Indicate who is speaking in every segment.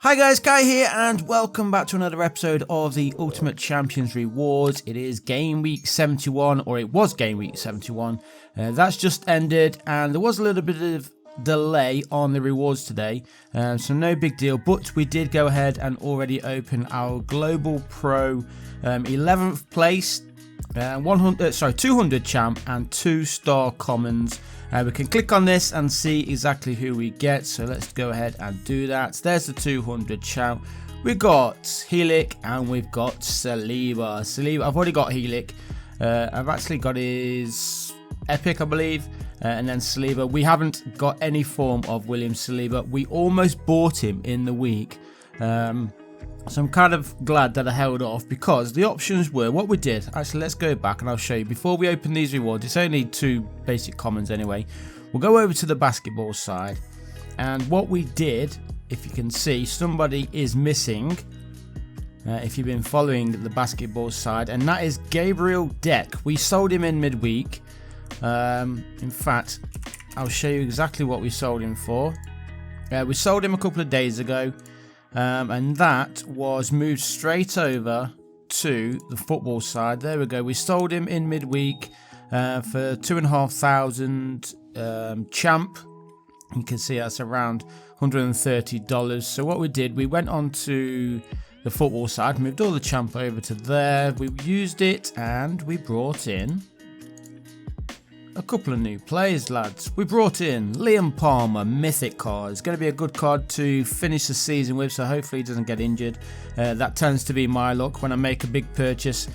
Speaker 1: Hi guys, Kai here and welcome back to another episode of the Ultimate Champions Rewards. It is game week 71, or it was game week 71. That's just ended and there was a little bit of delay on the rewards today, so no big deal, but we did go ahead and already open our Global Pro 11th place, 200 champ and 2-star commons. We can click on this and see exactly who we get, so let's go ahead and do that. There's the 200 champ. We got Helic and we've got Saliba. I've already got Helic. I've actually got his Epic, I believe, and then Saliba. We haven't got any form of William Saliba. We almost bought him in the week. So I'm kind of glad that I held off, because the options were what we did. Actually, let's go back and I'll show you. Before we open these rewards, it's only 2 basic commons anyway. We'll go over to the basketball side. And what we did, if you can see, somebody is missing. If you've been following the basketball side, and that is Gabriel Deck. We sold him in midweek. In fact, I'll show you exactly what we sold him for. We sold him a couple of days ago. And that was moved straight over to the football side. There we go. We sold him in midweek for $2,500 champ. You can see that's around $130. So what we did, we went on to the football side, moved all the champ over to there. We used it and we brought in a couple of new players, lads. We brought in Liam Palmer, mythic card. It's going to be a good card to finish the season with, so hopefully he doesn't get injured. That tends to be my luck when I make a big purchase.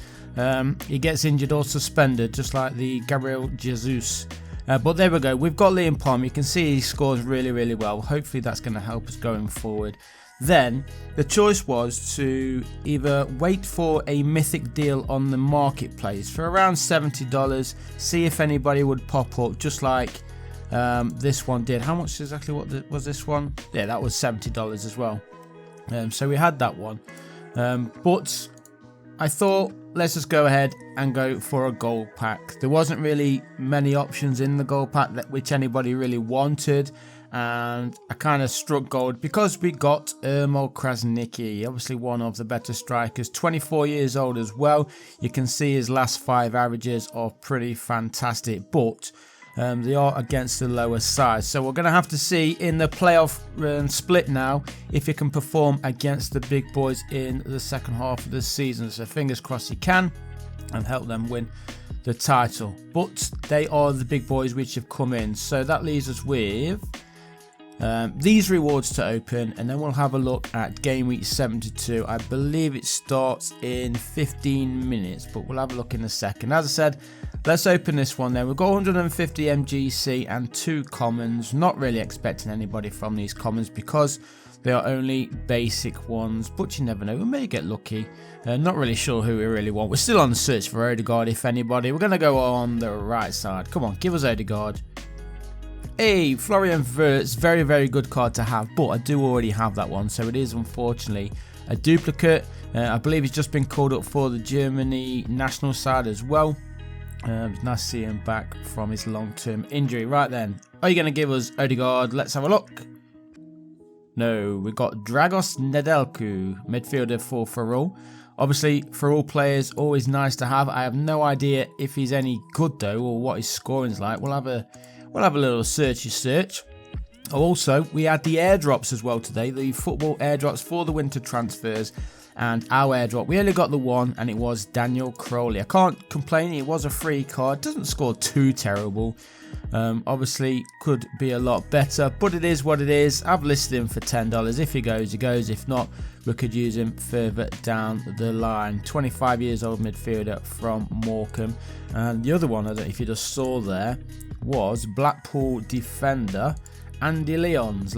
Speaker 1: He gets injured or suspended, just like the Gabriel Jesus. But there we go. We've got Liam Palmer. You can see he scores really, really well. Hopefully that's going to help us going forward. Then the choice was to either wait for a mythic deal on the marketplace for around $70, see if anybody would pop up, just like this one did. How much exactly was this one? Yeah, that was $70 as well. So we had that one, but I thought let's just go ahead and go for a gold pack. There wasn't really many options in the gold pack which anybody really wanted, and I kind of struck gold because we got Ermo Krasniqi, obviously one of the better strikers, 24 years old as well. You can see his last 5 averages are pretty fantastic, but they are against the lower side. So we're going to have to see in the playoff split now if you can perform against the big boys in the second half of the season. So fingers crossed you can and help them win the title. But they are the big boys which have come in. So that leaves us with these rewards to open, and then we'll have a look at game week 72. I believe it starts in 15 minutes, but we'll have a look in a second. As I said, let's open this one then. We've got 150 MGC and 2 commons. Not really expecting anybody from these commons because they are only basic ones, but you never know, we may get lucky. Not really sure who we really want. We're still on the search for Odegaard, if anybody. We're going to go on the right side. Come on, give us Odegaard. Hey, Florian Wirtz, very, very good card to have, but I do already have that one, so it is unfortunately a duplicate. I believe he's just been called up for the Germany national side as well. It's nice to see him back from his long-term injury. Right then, are you going to give us Odegaard? Let's have a look. No, we've got Dragos Nedelcu, midfielder for Ferrol. Obviously, for all players, always nice to have. I have no idea if he's any good though, or what his scoring's like. We'll have a little search. Also, we had the airdrops as well today, the football airdrops for the winter transfers, and our airdrop. We only got the one, and it was Daniel Crowley. I can't complain, it was a free card, doesn't score too terrible. Obviously, could be a lot better, but it is what it is. I've listed him for $10. If he goes, he goes. If not, we could use him further down the line. 25 years old midfielder from Morecambe. And the other one, if you just saw there, was Blackpool defender Andy Lyons.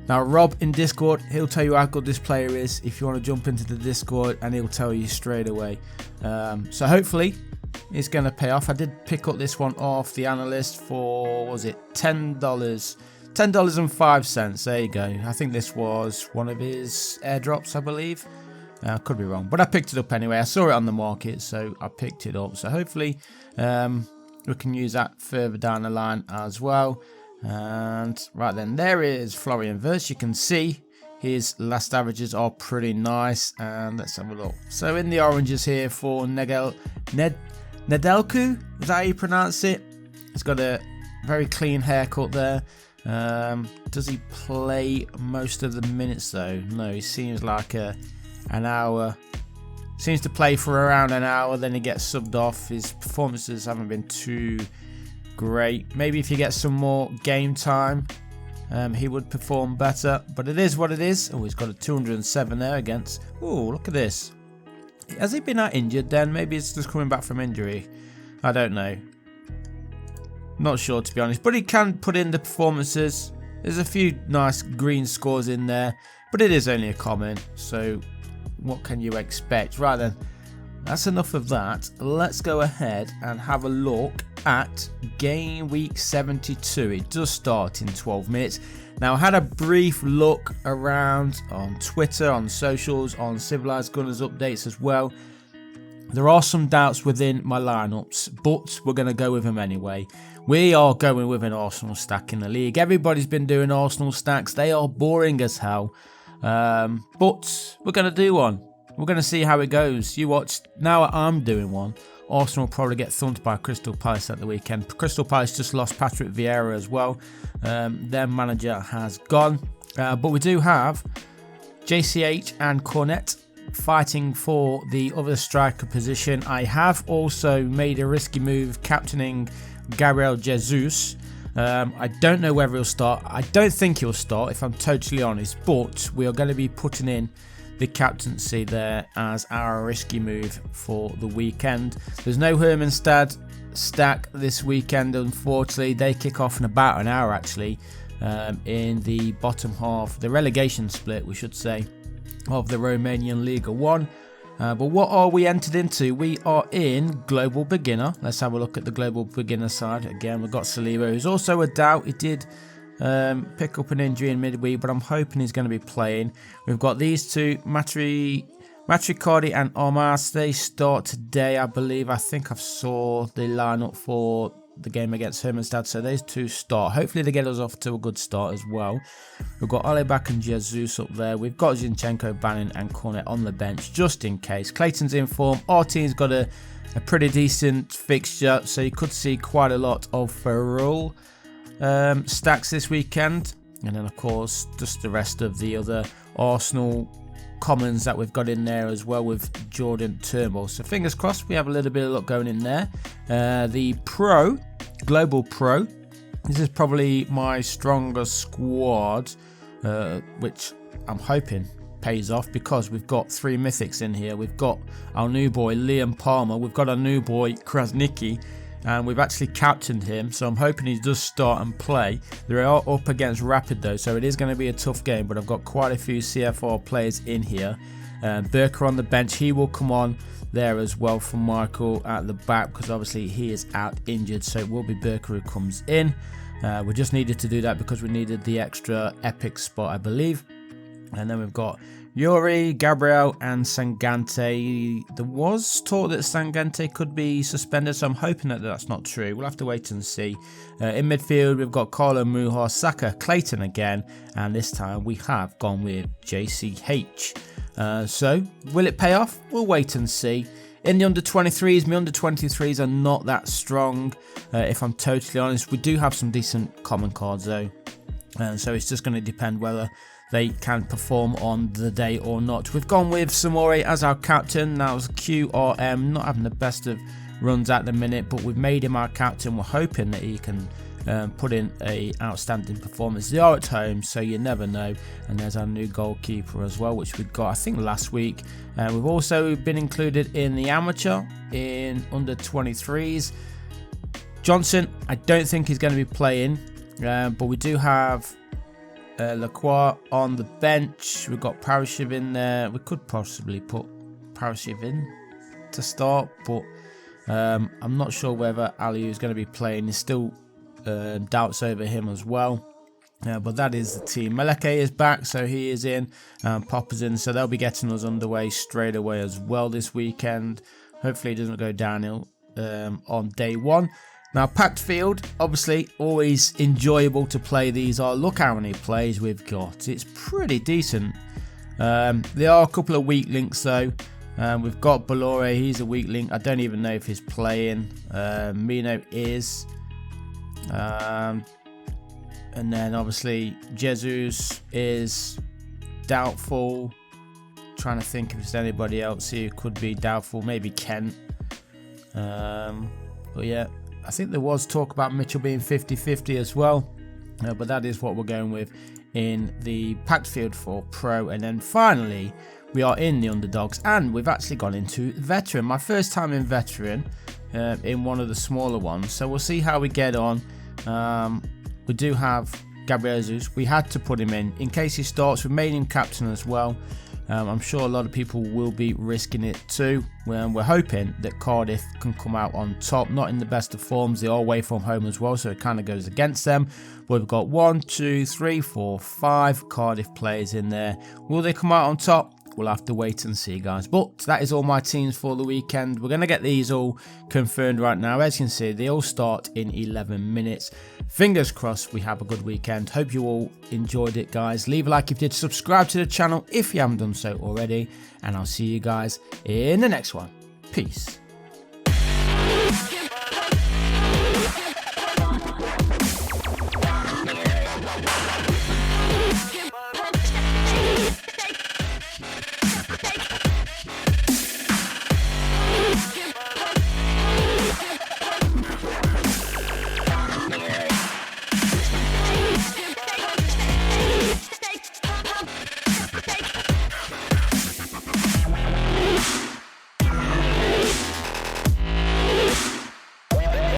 Speaker 1: Now Rob in Discord, he'll tell you how good this player is if you want to jump into the Discord, and he'll tell you straight away. So hopefully it's going to pay off. I did pick up this one off the analyst for, was it $10? $10.05. There you go. I think this was one of his airdrops, I believe. I could be wrong, but I picked it up anyway. I saw it on the market, so I picked it up. So hopefully we can use that further down the line as well. And right then, there is Florian Wirtz. You can see his last averages are pretty nice. And let's have a look. So in the oranges here for Nedelku, is that how you pronounce it? He's got a very clean haircut there. Does he play most of the minutes though? No, he seems like an hour. Seems to play for around an hour, then he gets subbed off. His performances haven't been too great. Maybe if he gets some more game time, he would perform better. But it is what it is. Oh, he's got a 207 there against. Oh, look at this. Has he been out injured then? Maybe it's just coming back from injury. I don't know. Not sure, to be honest. But he can put in the performances. There's a few nice green scores in there. But it is only a common. So what can you expect? Right then. That's enough of that. Let's go ahead and have a look at game week 72. It does start in 12 minutes. Now, I had a brief look around on Twitter, on socials, on Civilized Gunners updates as well. There are some doubts within my lineups, but we're going to go with them anyway. We are going with an Arsenal stack in the league. Everybody's been doing Arsenal stacks. They are boring as hell. But we're going to do one. We're going to see how it goes. You watch. Now I'm doing one. Arsenal will probably get thumped by Crystal Palace at the weekend. Crystal Palace just lost Patrick Vieira as well. Their manager has gone. But we do have JCH and Cornet fighting for the other striker position. I have also made a risky move captaining Gabriel Jesus. I don't know whether he'll start. I don't think he'll start, if I'm totally honest. But we are going to be putting in the captaincy there as our risky move for the weekend. There's no Hermanstad stack this weekend, unfortunately. They kick off in about an hour, actually, in the bottom half, the relegation split, we should say, of the Romanian Liga 1. But what are we entered into? We are in Global Beginner. Let's have a look at the Global Beginner side. Again, we've got Saliba, who's also a doubt. He did pick up an injury in midweek, but I'm hoping he's going to be playing. We've got these two, Matricardi and Omas. They start today, I believe. I think I saw the lineup for the game against Hermanstad, so those two start. Hopefully they get us off to a good start as well. We've got Alebak and Jesus up there. We've got Zinchenko, Bannon and Cornet on the bench just in case. Clayton's in form. Our team's got a pretty decent fixture, so you could see quite a lot of Ferrol stacks this weekend. And then of course just the rest of the other Arsenal commons that we've got in there as well, with Jordan Turnbull. So fingers crossed we have a little bit of luck going in there. The Global Pro, this is probably my strongest squad, which I'm hoping pays off, because we've got 3 mythics in here. We've got our new boy Liam Palmer, we've got our new boy Krasnicki, and we've actually captained him, so I'm hoping he does start and play. They are up against Rapid though, so it is going to be a tough game, but I've got quite a few CFR players in here. Burker on the bench, he will come on there as well for Michael at the back, because obviously he is out injured, so it will be Burker who comes in. We just needed to do that because we needed the extra epic spot, I believe. And then we've got Yuri, Gabriel and Sangante. There was talk that Sangante could be suspended, so I'm hoping that that's not true. We'll have to wait and see. In midfield, we've got Carlo Muha, Saka, Clayton again, and this time we have gone with JCH. So, will it pay off? We'll wait and see. In the under-23s, my under-23s are not that strong, if I'm totally honest. We do have some decent common cards though, so it's just going to depend whether they can perform on the day or not. We've gone with Samori as our captain. Now it's QRM, not having the best of runs at the minute, but we've made him our captain. We're hoping that he can put in a outstanding performance. They are at home, so you never know. And there's our new goalkeeper as well, which we got I think last week. We've also been included in the amateur in under 23s. Johnson, I don't think he's going to be playing, but we do have Lacroix on the bench. We've got Parashiv in there. We could possibly put Parashiv in to start, but I'm not sure whether Aliu is going to be playing. There's still doubts over him as well. But that is the team. Maleke is back, so he is in. Popper's in, so they'll be getting us underway straight away as well this weekend. Hopefully it doesn't go downhill on day one. Now, packed field, obviously, always enjoyable to play these are. Look how many players we've got. It's pretty decent. There are a couple of weak links, though. We've got Ballore, he's a weak link. I don't even know if he's playing. Mino is. And then, obviously, Jesus is doubtful. Trying to think if there's anybody else who could be doubtful. Maybe Kent. But yeah, I think there was talk about Mitchell being 50-50 as well. But that is what we're going with in the packed field for pro. And then finally, we are in the underdogs, and we've actually gone into veteran. My first time in veteran, in one of the smaller ones. So we'll see how we get on. We do have Gabriel Jesus. We had to put him in case he starts. We made him captain as well. I'm sure a lot of people will be risking it too. We're hoping that Cardiff can come out on top, not in the best of forms. They are away from home as well, so it kind of goes against them. But we've got 1, 2, 3, 4, 5 Cardiff players in there. Will they come out on top? We'll have to wait and see, guys. But that is all my teams for the weekend. We're going to get these all confirmed right now. As you can see, they all start in 11 minutes. Fingers crossed we have a good weekend. Hope you all enjoyed it, guys. Leave a like if you did. Subscribe to the channel if you haven't done so already. And I'll see you guys in the next one. Peace.